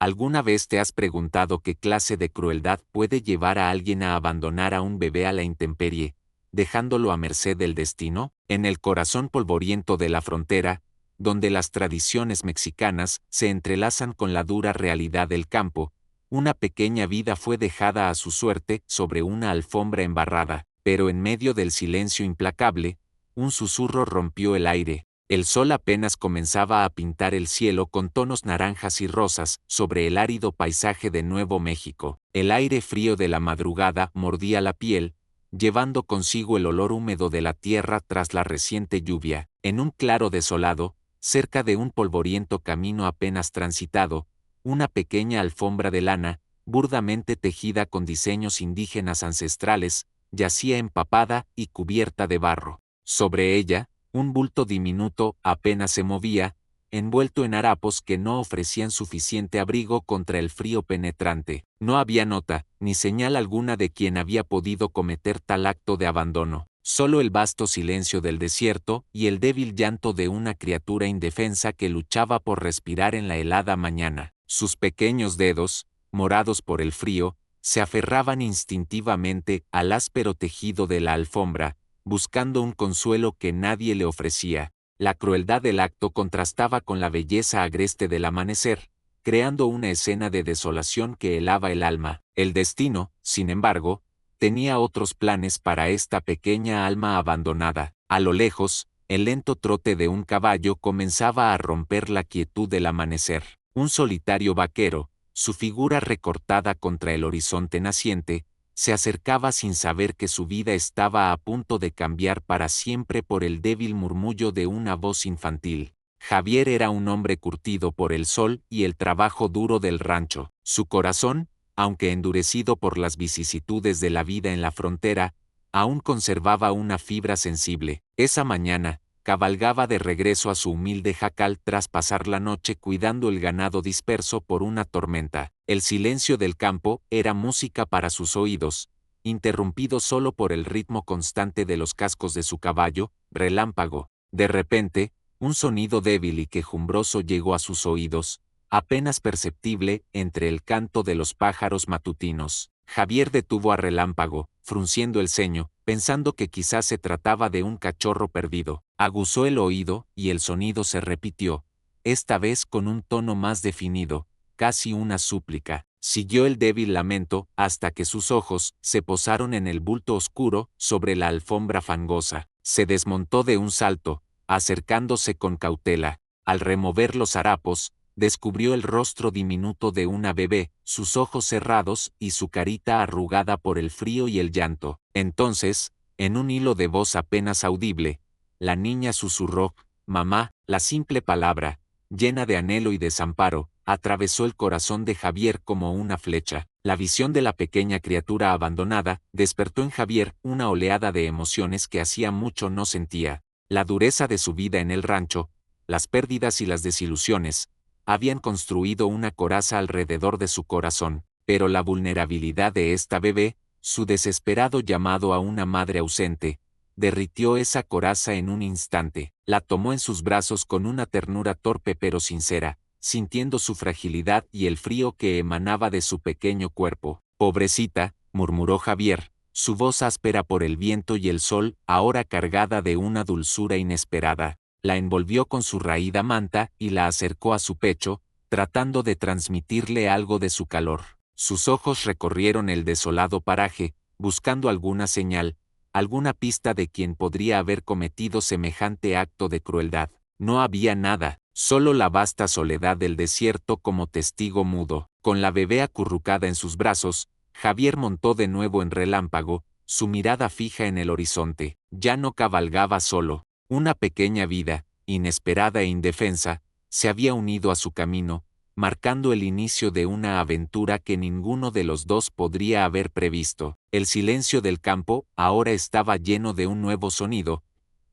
¿Alguna vez te has preguntado qué clase de crueldad puede llevar a alguien a abandonar a un bebé a la intemperie, dejándolo a merced del destino? En el corazón polvoriento de la frontera, donde las tradiciones mexicanas se entrelazan con la dura realidad del campo, una pequeña vida fue dejada a su suerte sobre una alfombra embarrada, pero en medio del silencio implacable, un susurro rompió el aire. El sol apenas comenzaba a pintar el cielo con tonos naranjas y rosas sobre el árido paisaje de Nuevo México. El aire frío de la madrugada mordía la piel, llevando consigo el olor húmedo de la tierra tras la reciente lluvia. En un claro desolado, cerca de un polvoriento camino apenas transitado, una pequeña alfombra de lana, burdamente tejida con diseños indígenas ancestrales, yacía empapada y cubierta de barro. Sobre ella, un bulto diminuto apenas se movía, envuelto en harapos que no ofrecían suficiente abrigo contra el frío penetrante. No había nota, ni señal alguna de quien había podido cometer tal acto de abandono. Solo el vasto silencio del desierto y el débil llanto de una criatura indefensa que luchaba por respirar en la helada mañana. Sus pequeños dedos, morados por el frío, se aferraban instintivamente al áspero tejido de la alfombra, buscando un consuelo que nadie le ofrecía. La crueldad del acto contrastaba con la belleza agreste del amanecer, creando una escena de desolación que helaba el alma. El destino, sin embargo, tenía otros planes para esta pequeña alma abandonada. A lo lejos, el lento trote de un caballo comenzaba a romper la quietud del amanecer. Un solitario vaquero, su figura recortada contra el horizonte naciente, se acercaba sin saber que su vida estaba a punto de cambiar para siempre por el débil murmullo de una voz infantil. Javier era un hombre curtido por el sol y el trabajo duro del rancho. Su corazón, aunque endurecido por las vicisitudes de la vida en la frontera, aún conservaba una fibra sensible. Esa mañana, cabalgaba de regreso a su humilde jacal tras pasar la noche cuidando el ganado disperso por una tormenta. El silencio del campo era música para sus oídos, interrumpido solo por el ritmo constante de los cascos de su caballo, relámpago. De repente, un sonido débil y quejumbroso llegó a sus oídos, apenas perceptible entre el canto de los pájaros matutinos. Javier detuvo a Relámpago, frunciendo el ceño, pensando que quizás se trataba de un cachorro perdido. Aguzó el oído y el sonido se repitió, esta vez con un tono más definido, casi una súplica. Siguió el débil lamento hasta que sus ojos se posaron en el bulto oscuro sobre la alfombra fangosa. Se desmontó de un salto, acercándose con cautela. Al remover los harapos, descubrió el rostro diminuto de una bebé, sus ojos cerrados y su carita arrugada por el frío y el llanto. Entonces, en un hilo de voz apenas audible, la niña susurró, «Mamá». La simple palabra, llena de anhelo y desamparo, atravesó el corazón de Javier como una flecha. La visión de la pequeña criatura abandonada despertó en Javier una oleada de emociones que hacía mucho no sentía. La dureza de su vida en el rancho, las pérdidas y las desilusiones, habían construido una coraza alrededor de su corazón, pero la vulnerabilidad de esta bebé, su desesperado llamado a una madre ausente, derritió esa coraza en un instante. La tomó en sus brazos con una ternura torpe pero sincera, sintiendo su fragilidad y el frío que emanaba de su pequeño cuerpo. «Pobrecita», murmuró Javier, su voz áspera por el viento y el sol, ahora cargada de una dulzura inesperada. La envolvió con su raída manta y la acercó a su pecho, tratando de transmitirle algo de su calor. Sus ojos recorrieron el desolado paraje, buscando alguna señal, alguna pista de quien podría haber cometido semejante acto de crueldad. No había nada, solo la vasta soledad del desierto como testigo mudo. Con la bebé acurrucada en sus brazos, Javier montó de nuevo en Relámpago, su mirada fija en el horizonte. Ya no cabalgaba solo. Una pequeña vida, inesperada e indefensa, se había unido a su camino, marcando el inicio de una aventura que ninguno de los dos podría haber previsto. El silencio del campo ahora estaba lleno de un nuevo sonido,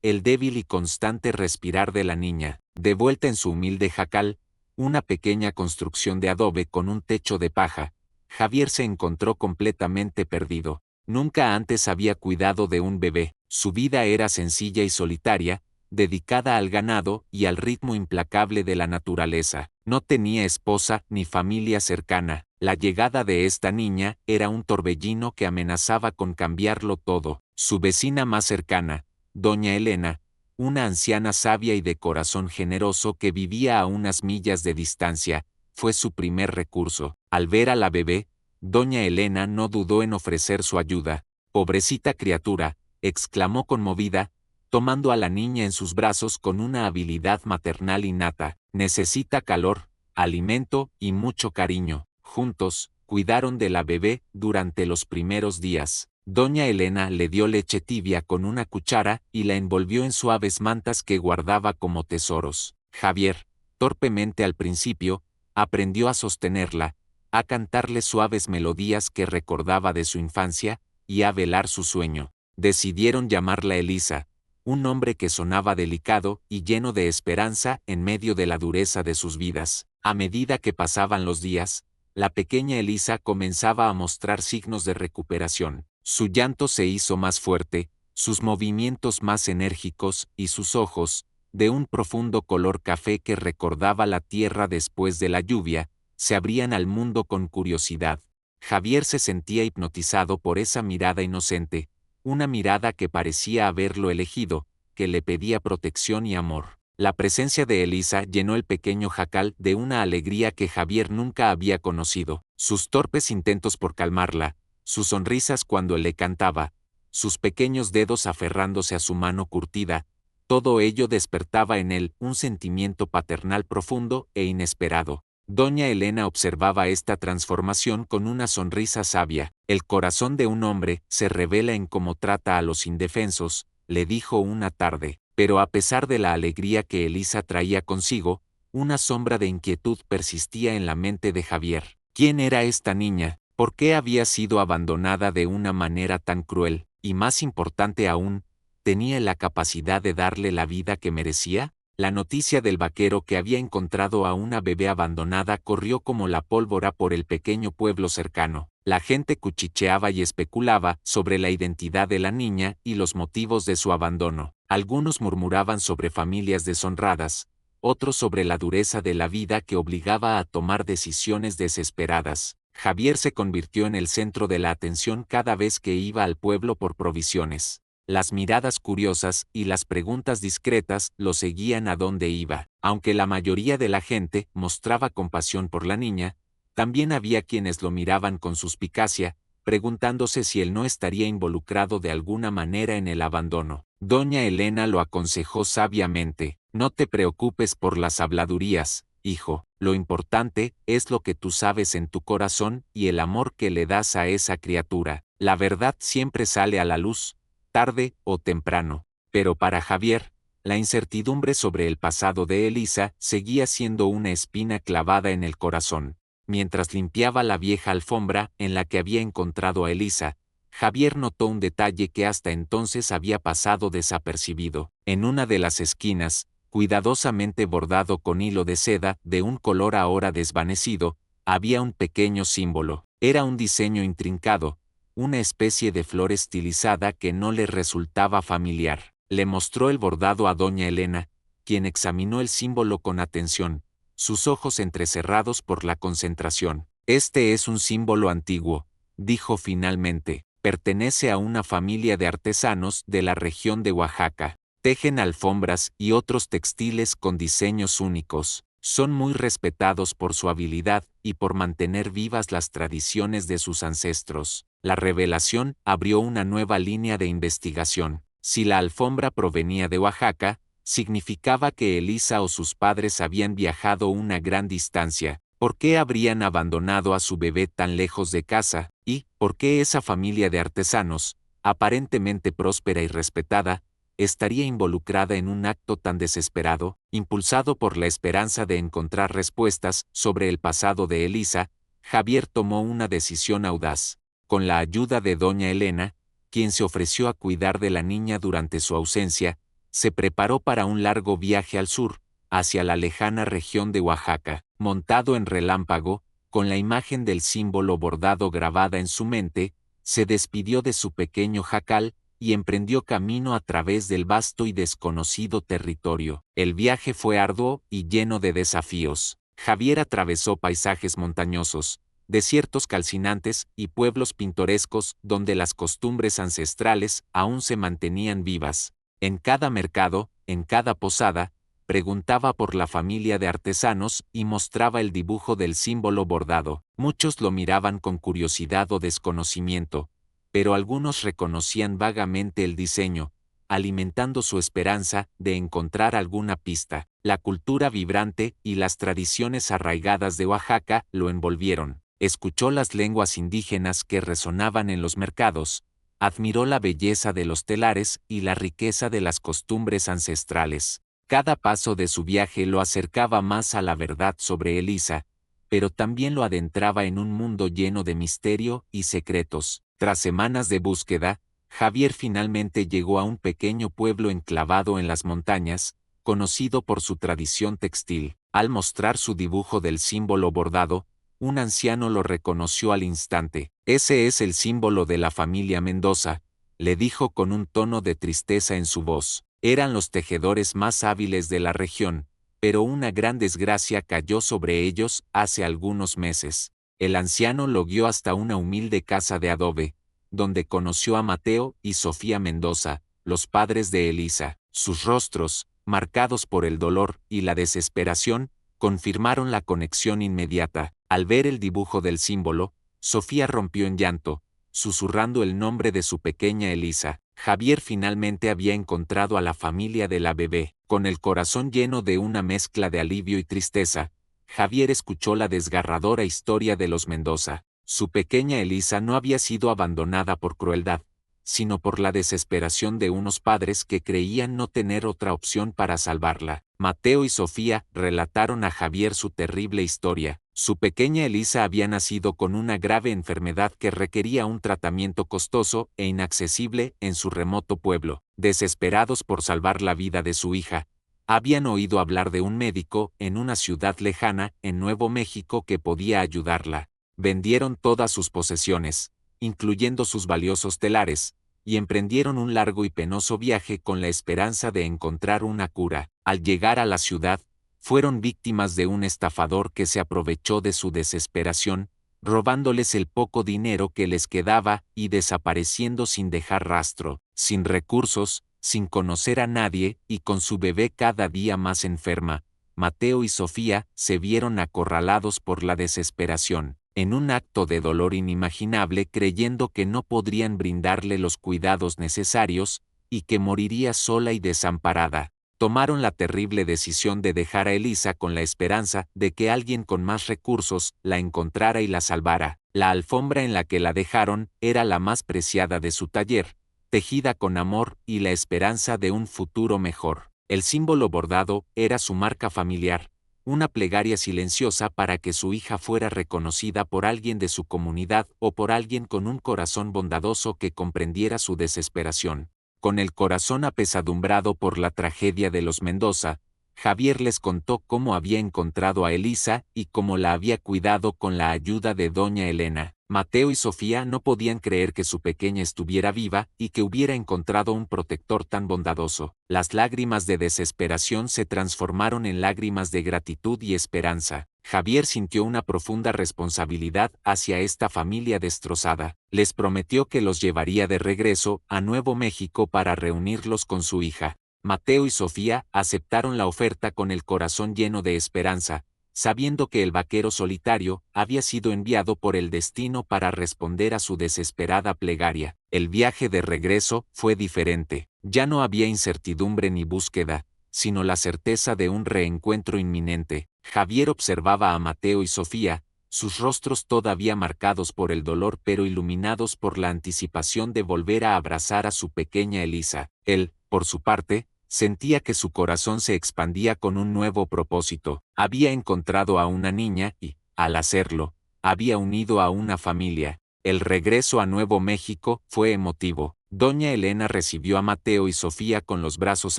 el débil y constante respirar de la niña. De vuelta en su humilde jacal, una pequeña construcción de adobe con un techo de paja, Javier se encontró completamente perdido. Nunca antes había cuidado de un bebé. Su vida era sencilla y solitaria, dedicada al ganado y al ritmo implacable de la naturaleza. No tenía esposa ni familia cercana. La llegada de esta niña era un torbellino que amenazaba con cambiarlo todo. Su vecina más cercana, doña Elena, una anciana sabia y de corazón generoso que vivía a unas millas de distancia, fue su primer recurso. Al ver a la bebé, doña Elena no dudó en ofrecer su ayuda. «Pobrecita criatura», exclamó conmovida, tomando a la niña en sus brazos con una habilidad maternal innata. «Necesita calor, alimento y mucho cariño». Juntos, cuidaron de la bebé durante los primeros días. Doña Elena le dio leche tibia con una cuchara y la envolvió en suaves mantas que guardaba como tesoros. Javier, torpemente al principio, aprendió a sostenerla, a cantarle suaves melodías que recordaba de su infancia, y a velar su sueño. Decidieron llamarla Elisa, un nombre que sonaba delicado y lleno de esperanza en medio de la dureza de sus vidas. A medida que pasaban los días, la pequeña Elisa comenzaba a mostrar signos de recuperación. Su llanto se hizo más fuerte, sus movimientos más enérgicos y sus ojos, de un profundo color café que recordaba la tierra después de la lluvia, se abrían al mundo con curiosidad. Javier se sentía hipnotizado por esa mirada inocente, una mirada que parecía haberlo elegido, que le pedía protección y amor. La presencia de Elisa llenó el pequeño jacal de una alegría que Javier nunca había conocido. Sus torpes intentos por calmarla, sus sonrisas cuando le cantaba, sus pequeños dedos aferrándose a su mano curtida, todo ello despertaba en él un sentimiento paternal profundo e inesperado. Doña Elena observaba esta transformación con una sonrisa sabia. «El corazón de un hombre se revela en cómo trata a los indefensos», le dijo una tarde. Pero a pesar de la alegría que Elisa traía consigo, una sombra de inquietud persistía en la mente de Javier. ¿Quién era esta niña? ¿Por qué había sido abandonada de una manera tan cruel? Y más importante aún, ¿tenía la capacidad de darle la vida que merecía? La noticia del vaquero que había encontrado a una bebé abandonada corrió como la pólvora por el pequeño pueblo cercano. La gente cuchicheaba y especulaba sobre la identidad de la niña y los motivos de su abandono. Algunos murmuraban sobre familias deshonradas, otros sobre la dureza de la vida que obligaba a tomar decisiones desesperadas. Javier se convirtió en el centro de la atención cada vez que iba al pueblo por provisiones. Las miradas curiosas y las preguntas discretas lo seguían a donde iba. Aunque la mayoría de la gente mostraba compasión por la niña, también había quienes lo miraban con suspicacia, preguntándose si él no estaría involucrado de alguna manera en el abandono. Doña Elena lo aconsejó sabiamente: «No te preocupes por las habladurías, hijo, lo importante es lo que tú sabes en tu corazón y el amor que le das a esa criatura. La verdad siempre sale a la luz, tarde o temprano». Pero para Javier, la incertidumbre sobre el pasado de Elisa seguía siendo una espina clavada en el corazón. Mientras limpiaba la vieja alfombra en la que había encontrado a Elisa, Javier notó un detalle que hasta entonces había pasado desapercibido. En una de las esquinas, cuidadosamente bordado con hilo de seda de un color ahora desvanecido, había un pequeño símbolo. Era un diseño intrincado, una especie de flor estilizada que no le resultaba familiar. Le mostró el bordado a doña Elena, quien examinó el símbolo con atención, sus ojos entrecerrados por la concentración. «Este es un símbolo antiguo», dijo finalmente. «Pertenece a una familia de artesanos de la región de Oaxaca. Tejen alfombras y otros textiles con diseños únicos. Son muy respetados por su habilidad y por mantener vivas las tradiciones de sus ancestros». La revelación abrió una nueva línea de investigación. Si la alfombra provenía de Oaxaca, significaba que Elisa o sus padres habían viajado una gran distancia. ¿Por qué habrían abandonado a su bebé tan lejos de casa? ¿Y por qué esa familia de artesanos, aparentemente próspera y respetada, estaría involucrada en un acto tan desesperado? Impulsado por la esperanza de encontrar respuestas sobre el pasado de Elisa, Javier tomó una decisión audaz. Con la ayuda de doña Elena, quien se ofreció a cuidar de la niña durante su ausencia, se preparó para un largo viaje al sur, hacia la lejana región de Oaxaca. Montado en Relámpago, con la imagen del símbolo bordado grabada en su mente, se despidió de su pequeño jacal y emprendió camino a través del vasto y desconocido territorio. El viaje fue arduo y lleno de desafíos. Javier atravesó paisajes montañosos, desiertos calcinantes y pueblos pintorescos donde las costumbres ancestrales aún se mantenían vivas. En cada mercado, en cada posada, preguntaba por la familia de artesanos y mostraba el dibujo del símbolo bordado. Muchos lo miraban con curiosidad o desconocimiento, pero algunos reconocían vagamente el diseño, alimentando su esperanza de encontrar alguna pista. La cultura vibrante y las tradiciones arraigadas de Oaxaca lo envolvieron. Escuchó las lenguas indígenas que resonaban en los mercados, admiró la belleza de los telares y la riqueza de las costumbres ancestrales. Cada paso de su viaje lo acercaba más a la verdad sobre Elisa, pero también lo adentraba en un mundo lleno de misterio y secretos. Tras semanas de búsqueda, Javier finalmente llegó a un pequeño pueblo enclavado en las montañas, conocido por su tradición textil. Al mostrar su dibujo del símbolo bordado, un anciano lo reconoció al instante. «Ese es el símbolo de la familia Mendoza», le dijo con un tono de tristeza en su voz. Eran los tejedores más hábiles de la región, pero una gran desgracia cayó sobre ellos hace algunos meses. El anciano lo guió hasta una humilde casa de adobe, donde conoció a Mateo y Sofía Mendoza, los padres de Elisa. Sus rostros, marcados por el dolor y la desesperación, confirmaron la conexión inmediata. Al ver el dibujo del símbolo, Sofía rompió en llanto, susurrando el nombre de su pequeña Elisa. Javier finalmente había encontrado a la familia de la bebé. Con el corazón lleno de una mezcla de alivio y tristeza, Javier escuchó la desgarradora historia de los Mendoza. Su pequeña Elisa no había sido abandonada por crueldad, sino por la desesperación de unos padres que creían no tener otra opción para salvarla. Mateo y Sofía relataron a Javier su terrible historia. Su pequeña Elisa había nacido con una grave enfermedad que requería un tratamiento costoso e inaccesible en su remoto pueblo. Desesperados por salvar la vida de su hija, habían oído hablar de un médico en una ciudad lejana en Nuevo México que podía ayudarla. Vendieron todas sus posesiones, incluyendo sus valiosos telares, y emprendieron un largo y penoso viaje con la esperanza de encontrar una cura. Al llegar a la ciudad, fueron víctimas de un estafador que se aprovechó de su desesperación, robándoles el poco dinero que les quedaba y desapareciendo sin dejar rastro. Sin recursos, sin conocer a nadie y con su bebé cada día más enferma, Mateo y Sofía se vieron acorralados por la desesperación. En un acto de dolor inimaginable, creyendo que no podrían brindarle los cuidados necesarios, y que moriría sola y desamparada, tomaron la terrible decisión de dejar a Elisa con la esperanza de que alguien con más recursos la encontrara y la salvara. La alfombra en la que la dejaron era la más preciada de su taller, tejida con amor y la esperanza de un futuro mejor. El símbolo bordado era su marca familiar, una plegaria silenciosa para que su hija fuera reconocida por alguien de su comunidad o por alguien con un corazón bondadoso que comprendiera su desesperación. Con el corazón apesadumbrado por la tragedia de los Mendoza, Javier les contó cómo había encontrado a Elisa y cómo la había cuidado con la ayuda de doña Elena. Mateo y Sofía no podían creer que su pequeña estuviera viva y que hubiera encontrado un protector tan bondadoso. Las lágrimas de desesperación se transformaron en lágrimas de gratitud y esperanza. Javier sintió una profunda responsabilidad hacia esta familia destrozada. Les prometió que los llevaría de regreso a Nuevo México para reunirlos con su hija. Mateo y Sofía aceptaron la oferta con el corazón lleno de esperanza, sabiendo que el vaquero solitario había sido enviado por el destino para responder a su desesperada plegaria. El viaje de regreso fue diferente. Ya no había incertidumbre ni búsqueda, sino la certeza de un reencuentro inminente. Javier observaba a Mateo y Sofía, sus rostros todavía marcados por el dolor pero iluminados por la anticipación de volver a abrazar a su pequeña Elisa. Él, por su parte, sentía que su corazón se expandía con un nuevo propósito. Había encontrado a una niña y, al hacerlo, había unido a una familia. El regreso a Nuevo México fue emotivo. Doña Elena recibió a Mateo y Sofía con los brazos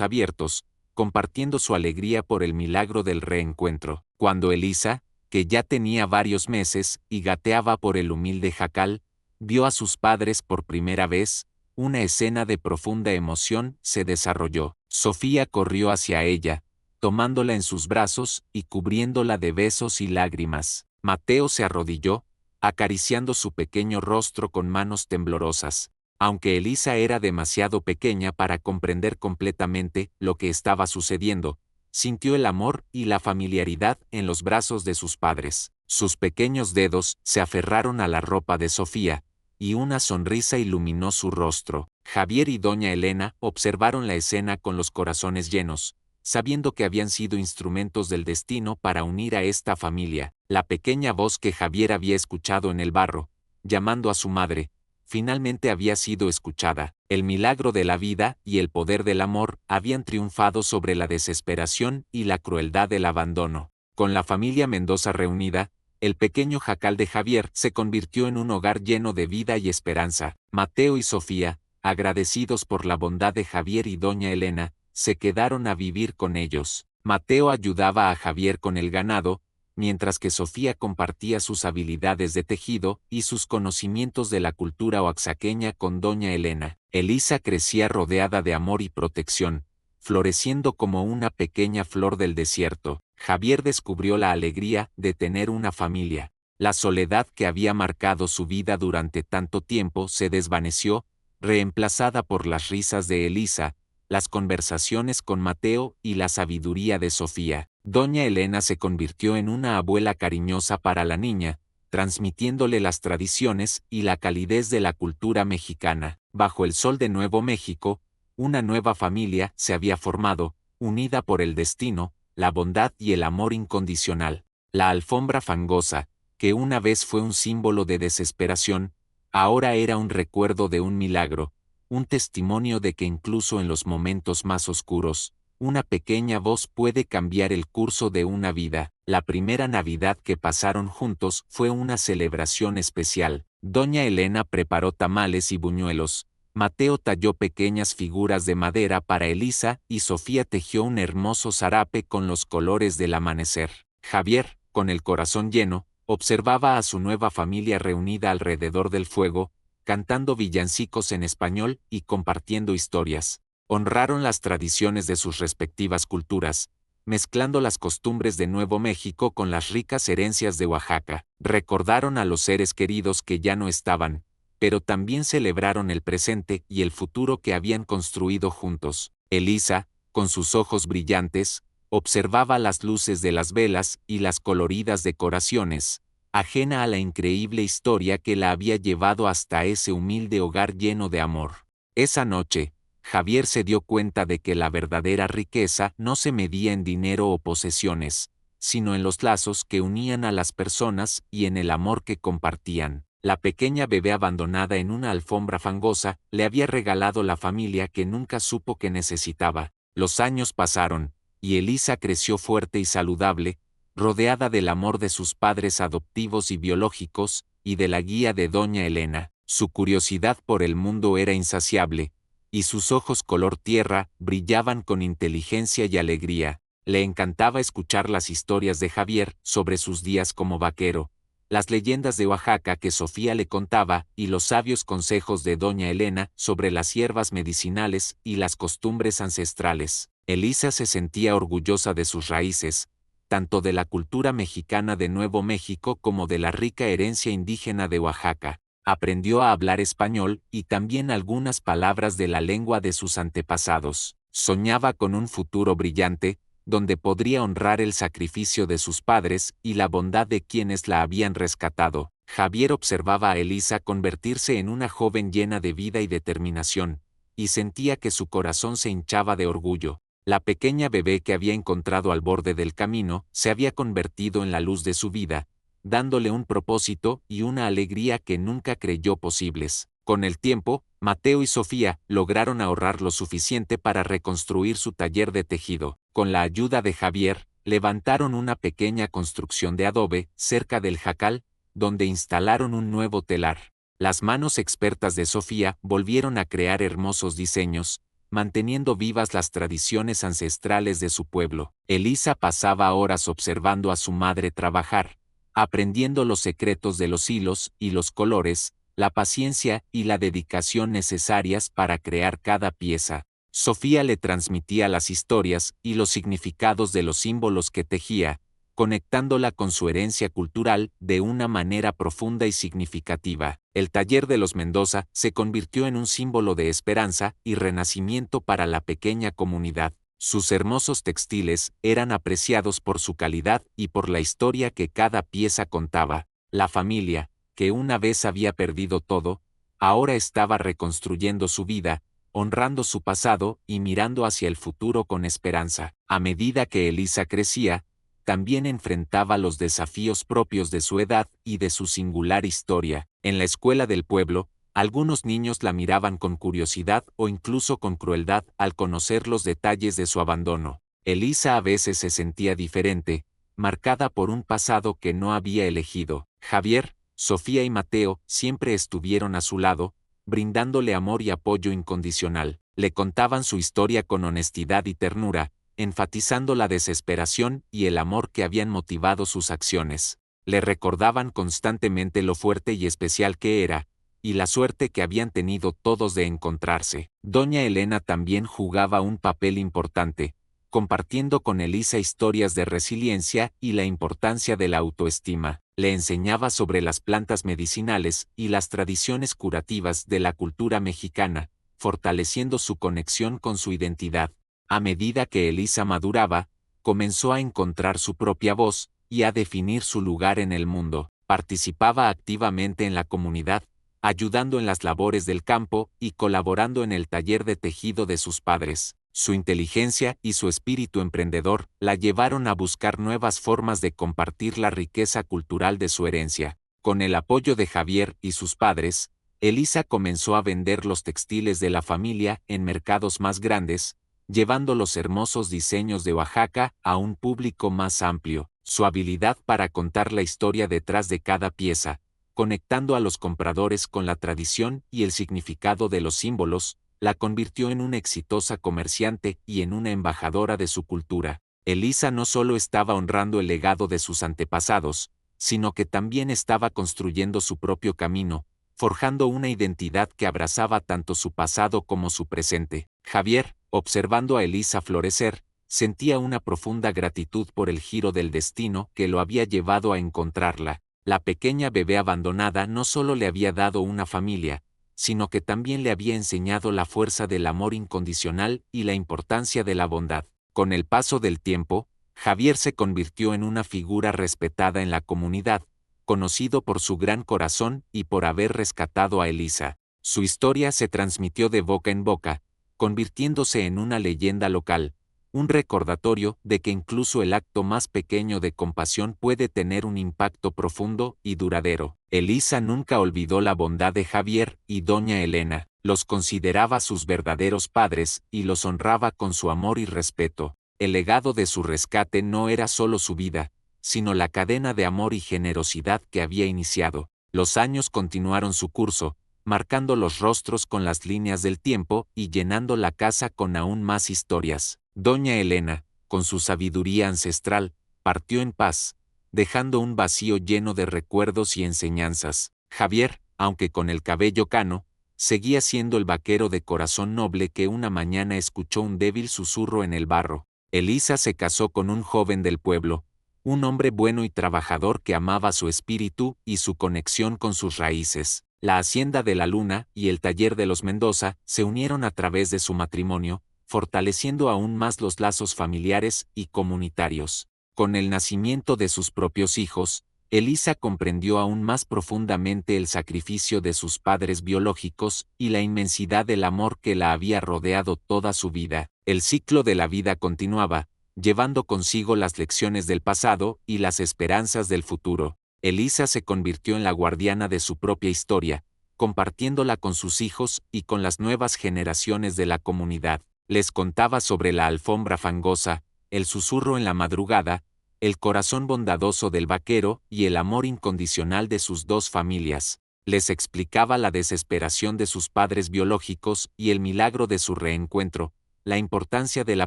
abiertos, compartiendo su alegría por el milagro del reencuentro. Cuando Elisa, que ya tenía varios meses y gateaba por el humilde jacal, vio a sus padres por primera vez, una escena de profunda emoción se desarrolló. Sofía corrió hacia ella, tomándola en sus brazos y cubriéndola de besos y lágrimas. Mateo se arrodilló, acariciando su pequeño rostro con manos temblorosas. Aunque Elisa era demasiado pequeña para comprender completamente lo que estaba sucediendo, sintió el amor y la familiaridad en los brazos de sus padres. Sus pequeños dedos se aferraron a la ropa de Sofía, y una sonrisa iluminó su rostro. Javier y doña Elena observaron la escena con los corazones llenos, sabiendo que habían sido instrumentos del destino para unir a esta familia. La pequeña voz que Javier había escuchado en el barro, llamando a su madre, finalmente había sido escuchada. El milagro de la vida y el poder del amor habían triunfado sobre la desesperación y la crueldad del abandono. Con la familia Mendoza reunida, el pequeño jacal de Javier se convirtió en un hogar lleno de vida y esperanza. Mateo y Sofía, agradecidos por la bondad de Javier y doña Elena, se quedaron a vivir con ellos. Mateo ayudaba a Javier con el ganado, mientras que Sofía compartía sus habilidades de tejido y sus conocimientos de la cultura oaxaqueña con doña Elena. Elisa crecía rodeada de amor y protección, floreciendo como una pequeña flor del desierto. Javier descubrió la alegría de tener una familia. La soledad que había marcado su vida durante tanto tiempo se desvaneció, reemplazada por las risas de Elisa, las conversaciones con Mateo y la sabiduría de Sofía. Doña Elena se convirtió en una abuela cariñosa para la niña, transmitiéndole las tradiciones y la calidez de la cultura mexicana. Bajo el sol de Nuevo México, una nueva familia se había formado, unida por el destino, la bondad y el amor incondicional. La alfombra fangosa, que una vez fue un símbolo de desesperación, ahora era un recuerdo de un milagro, un testimonio de que incluso en los momentos más oscuros, una pequeña voz puede cambiar el curso de una vida. La primera Navidad que pasaron juntos fue una celebración especial. Doña Elena preparó tamales y buñuelos, Mateo talló pequeñas figuras de madera para Elisa y Sofía tejió un hermoso zarape con los colores del amanecer. Javier, con el corazón lleno, observaba a su nueva familia reunida alrededor del fuego, cantando villancicos en español y compartiendo historias. Honraron las tradiciones de sus respectivas culturas, mezclando las costumbres de Nuevo México con las ricas herencias de Oaxaca. Recordaron a los seres queridos que ya no estaban, pero también celebraron el presente y el futuro que habían construido juntos. Elisa, con sus ojos brillantes, observaba las luces de las velas y las coloridas decoraciones, ajena a la increíble historia que la había llevado hasta ese humilde hogar lleno de amor. Esa noche, Javier se dio cuenta de que la verdadera riqueza no se medía en dinero o posesiones, sino en los lazos que unían a las personas y en el amor que compartían. La pequeña bebé abandonada en una alfombra fangosa le había regalado la familia que nunca supo que necesitaba. Los años pasaron, y Elisa creció fuerte y saludable, rodeada del amor de sus padres adoptivos y biológicos, y de la guía de doña Elena. Su curiosidad por el mundo era insaciable, y sus ojos color tierra brillaban con inteligencia y alegría. Le encantaba escuchar las historias de Javier sobre sus días como vaquero, las leyendas de Oaxaca que Sofía le contaba y los sabios consejos de doña Elena sobre las hierbas medicinales y las costumbres ancestrales. Elisa se sentía orgullosa de sus raíces, tanto de la cultura mexicana de Nuevo México como de la rica herencia indígena de Oaxaca. Aprendió a hablar español y también algunas palabras de la lengua de sus antepasados. Soñaba con un futuro brillante, donde podría honrar el sacrificio de sus padres y la bondad de quienes la habían rescatado. Javier observaba a Elisa convertirse en una joven llena de vida y determinación, y sentía que su corazón se hinchaba de orgullo. La pequeña bebé que había encontrado al borde del camino se había convertido en la luz de su vida, dándole un propósito y una alegría que nunca creyó posibles. Con el tiempo, Mateo y Sofía lograron ahorrar lo suficiente para reconstruir su taller de tejido. Con la ayuda de Javier, levantaron una pequeña construcción de adobe cerca del jacal, donde instalaron un nuevo telar. Las manos expertas de Sofía volvieron a crear hermosos diseños, manteniendo vivas las tradiciones ancestrales de su pueblo. Elisa pasaba horas observando a su madre trabajar, aprendiendo los secretos de los hilos y los colores, la paciencia y la dedicación necesarias para crear cada pieza. Sofía le transmitía las historias y los significados de los símbolos que tejía, conectándola con su herencia cultural de una manera profunda y significativa. El taller de los Mendoza se convirtió en un símbolo de esperanza y renacimiento para la pequeña comunidad. Sus hermosos textiles eran apreciados por su calidad y por la historia que cada pieza contaba. La familia, que una vez había perdido todo, ahora estaba reconstruyendo su vida, honrando su pasado y mirando hacia el futuro con esperanza. A medida que Elisa crecía, también enfrentaba los desafíos propios de su edad y de su singular historia. En la escuela del pueblo, algunos niños la miraban con curiosidad o incluso con crueldad al conocer los detalles de su abandono. Elisa a veces se sentía diferente, marcada por un pasado que no había elegido. Javier, Sofía y Mateo siempre estuvieron a su lado, brindándole amor y apoyo incondicional. Le contaban su historia con honestidad y ternura, enfatizando la desesperación y el amor que habían motivado sus acciones. Le recordaban constantemente lo fuerte y especial que era, y la suerte que habían tenido todos de encontrarse. Doña Elena también jugaba un papel importante, compartiendo con Elisa historias de resiliencia y la importancia de la autoestima. Le enseñaba sobre las plantas medicinales y las tradiciones curativas de la cultura mexicana, fortaleciendo su conexión con su identidad. A medida que Elisa maduraba, comenzó a encontrar su propia voz y a definir su lugar en el mundo. Participaba activamente en la comunidad, ayudando en las labores del campo y colaborando en el taller de tejido de sus padres. Su inteligencia y su espíritu emprendedor la llevaron a buscar nuevas formas de compartir la riqueza cultural de su herencia. Con el apoyo de Javier y sus padres, Elisa comenzó a vender los textiles de la familia en mercados más grandes, llevando los hermosos diseños de Oaxaca a un público más amplio. Su habilidad para contar la historia detrás de cada pieza, conectando a los compradores con la tradición y el significado de los símbolos, la convirtió en una exitosa comerciante y en una embajadora de su cultura. Elisa no solo estaba honrando el legado de sus antepasados, sino que también estaba construyendo su propio camino, forjando una identidad que abrazaba tanto su pasado como su presente. Javier, observando a Elisa florecer, sentía una profunda gratitud por el giro del destino que lo había llevado a encontrarla. La pequeña bebé abandonada no solo le había dado una familia, sino que también le había enseñado la fuerza del amor incondicional y la importancia de la bondad. Con el paso del tiempo, Javier se convirtió en una figura respetada en la comunidad, conocido por su gran corazón y por haber rescatado a Elisa. Su historia se transmitió de boca en boca, convirtiéndose en una leyenda local, un recordatorio de que incluso el acto más pequeño de compasión puede tener un impacto profundo y duradero. Elisa nunca olvidó la bondad de Javier y doña Elena, los consideraba sus verdaderos padres y los honraba con su amor y respeto. El legado de su rescate no era solo su vida, sino la cadena de amor y generosidad que había iniciado. Los años continuaron su curso, marcando los rostros con las líneas del tiempo y llenando la casa con aún más historias. Doña Elena, con su sabiduría ancestral, partió en paz, dejando un vacío lleno de recuerdos y enseñanzas. Javier, aunque con el cabello cano, seguía siendo el vaquero de corazón noble que una mañana escuchó un débil susurro en el barro. Elisa se casó con un joven del pueblo, un hombre bueno y trabajador que amaba su espíritu y su conexión con sus raíces. La Hacienda de la Luna y el taller de los Mendoza se unieron a través de su matrimonio, fortaleciendo aún más los lazos familiares y comunitarios. Con el nacimiento de sus propios hijos, Elisa comprendió aún más profundamente el sacrificio de sus padres biológicos y la inmensidad del amor que la había rodeado toda su vida. El ciclo de la vida continuaba, llevando consigo las lecciones del pasado y las esperanzas del futuro. Elisa se convirtió en la guardiana de su propia historia, compartiéndola con sus hijos y con las nuevas generaciones de la comunidad. Les contaba sobre la alfombra fangosa, el susurro en la madrugada, el corazón bondadoso del vaquero y el amor incondicional de sus dos familias. Les explicaba la desesperación de sus padres biológicos y el milagro de su reencuentro, la importancia de la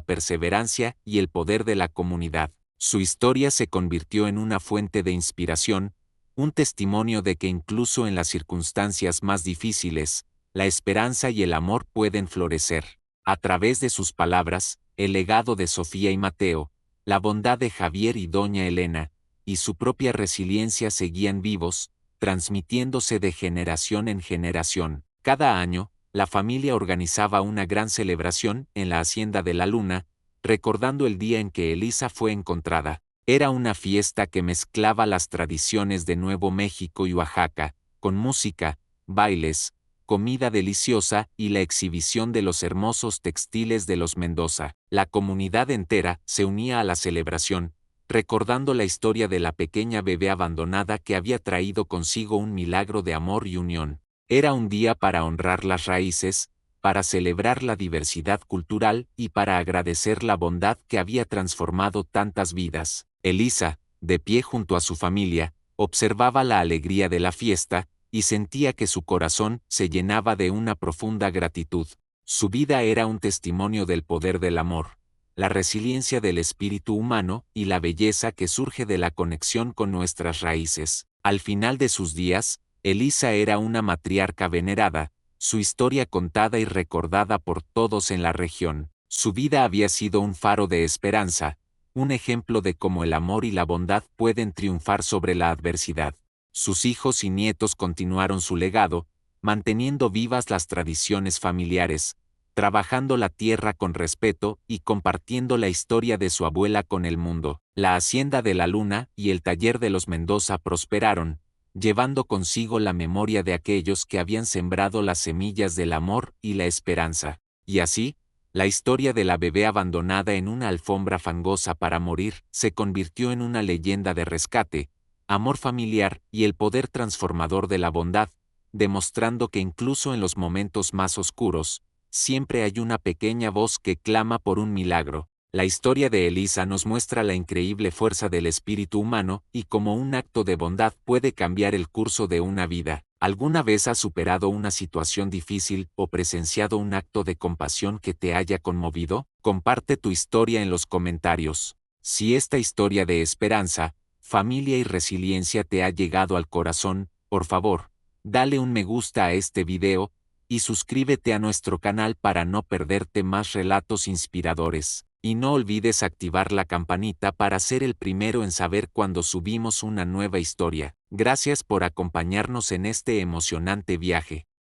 perseverancia y el poder de la comunidad. Su historia se convirtió en una fuente de inspiración, Un testimonio de que incluso en las circunstancias más difíciles, la esperanza y el amor pueden florecer. A través de sus palabras, el legado de Sofía y Mateo, la bondad de Javier y doña Elena, y su propia resiliencia seguían vivos, transmitiéndose de generación en generación. Cada año, la familia organizaba una gran celebración en la Hacienda de la Luna, recordando el día en que Elisa fue encontrada. Era una fiesta que mezclaba las tradiciones de Nuevo México y Oaxaca, con música, bailes, comida deliciosa y la exhibición de los hermosos textiles de los Mendoza. La comunidad entera se unía a la celebración, recordando la historia de la pequeña bebé abandonada que había traído consigo un milagro de amor y unión. Era un día para honrar las raíces, para celebrar la diversidad cultural y para agradecer la bondad que había transformado tantas vidas. Elisa, de pie junto a su familia, observaba la alegría de la fiesta, y sentía que su corazón se llenaba de una profunda gratitud. Su vida era un testimonio del poder del amor, la resiliencia del espíritu humano y la belleza que surge de la conexión con nuestras raíces. Al final de sus días, Elisa era una matriarca venerada, su historia contada y recordada por todos en la región. Su vida había sido un faro de esperanza, un ejemplo de cómo el amor y la bondad pueden triunfar sobre la adversidad. Sus hijos y nietos continuaron su legado, manteniendo vivas las tradiciones familiares, trabajando la tierra con respeto y compartiendo la historia de su abuela con el mundo. La Hacienda de la Luna y el taller de los Mendoza prosperaron, llevando consigo la memoria de aquellos que habían sembrado las semillas del amor y la esperanza. Y así, la historia de la bebé abandonada en una alfombra fangosa para morir se convirtió en una leyenda de rescate, amor familiar y el poder transformador de la bondad, demostrando que incluso en los momentos más oscuros, siempre hay una pequeña voz que clama por un milagro. La historia de Elisa nos muestra la increíble fuerza del espíritu humano y cómo un acto de bondad puede cambiar el curso de una vida. ¿Alguna vez has superado una situación difícil o presenciado un acto de compasión que te haya conmovido? Comparte tu historia en los comentarios. Si esta historia de esperanza, familia y resiliencia te ha llegado al corazón, por favor, dale un me gusta a este video, y suscríbete a nuestro canal para no perderte más relatos inspiradores. Y no olvides activar la campanita para ser el primero en saber cuando subimos una nueva historia. Gracias por acompañarnos en este emocionante viaje.